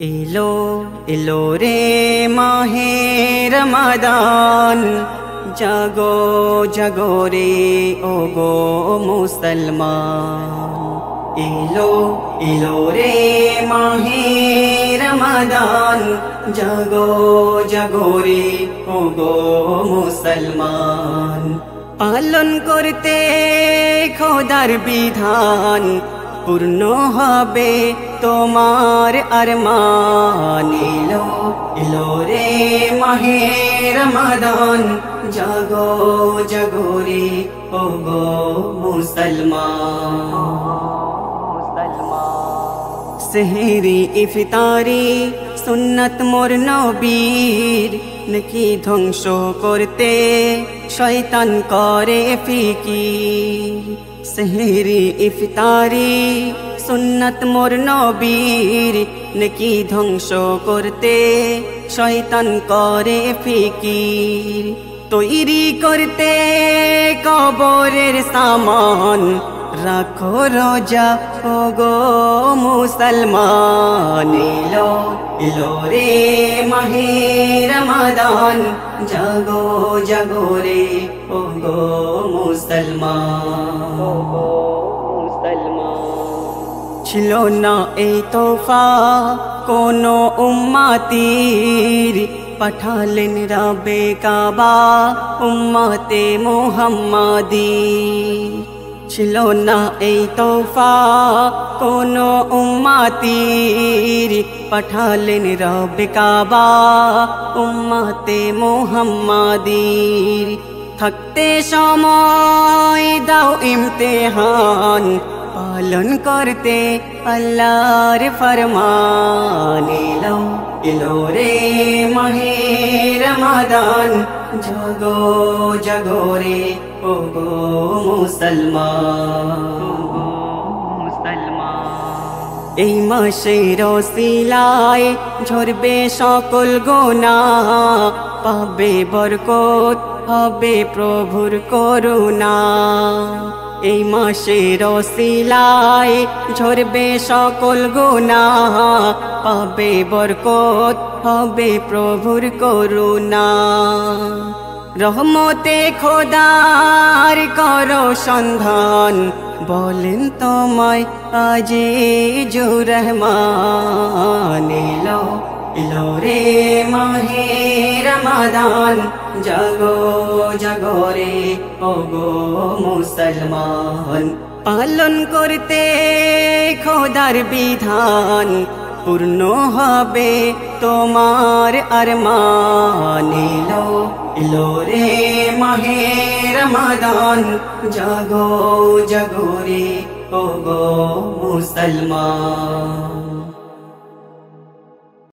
এলো এলো রে মাহে রমাদান, জাগো জাগো রে ও গো মুসলমান। এলো এলো রে মাহে রমাদান, জাগো জাগো রে ও গো মুসলমান। পালন করতে খোদার বিধান, পূর্ণ হবে তোমার আরমান। এলো এলো রে মাহে রমাদান, জাগো জাগো রে ও গো মুসলমান। সেহরি ইফতারি সুন্নত মোর নবীর, নাকি ধ্বংস করতে শয়তান করে ফিকির। সেহরি ইফতারি সুন্নত মোর নবীর, নাকি ধ্বংস করতে শয়তান করে ফিকির। তৈরি করতে কবরের সামান, রাখো রোজা ও গো মুসলমান। এলো এলো রে মাহে রমাদান, জাগো জাগো রে ও গো মুসলমান। ছিল না এই তোফা কোনো উম্মতির, পাঠালেন রবে কাবা উম্মতে মুহাম্মাদি। ছিল না এই তোফা কোনো উম্মতির, পাঠালেন রবে কাবা উম্মতে মুহাম্মাদির। থাকতে সময় দাও ইমতিহান, পালন করতে আল্লাহর ফরমান। এলো এলো রে মাহে রমাদান, জাগো জাগো রে ও গো মুসলমান। এই মাসের ওসিলায় ঝরবে সকল গুনাহ, পাবে বরকত হবে প্রভুর করুণা। এই মাসের ওসিলায় ঝরবে সকল গুনাহ, পাবে বরকত হবে প্রভুর করুণা। রহমতে খোদার করো সন্ধান, বলেন তোমায় আজিজুর রহমান। এলো এলো রে মাহে রমাদান, জাগো জাগো রে ও গো মুসলমান। পালন করতে খোদার বিধান, পূর্ণ হবে তোমার আরমান। এলো এলো রে মাহে রমাদান, জাগো জাগো রে ও গো মুসলমান।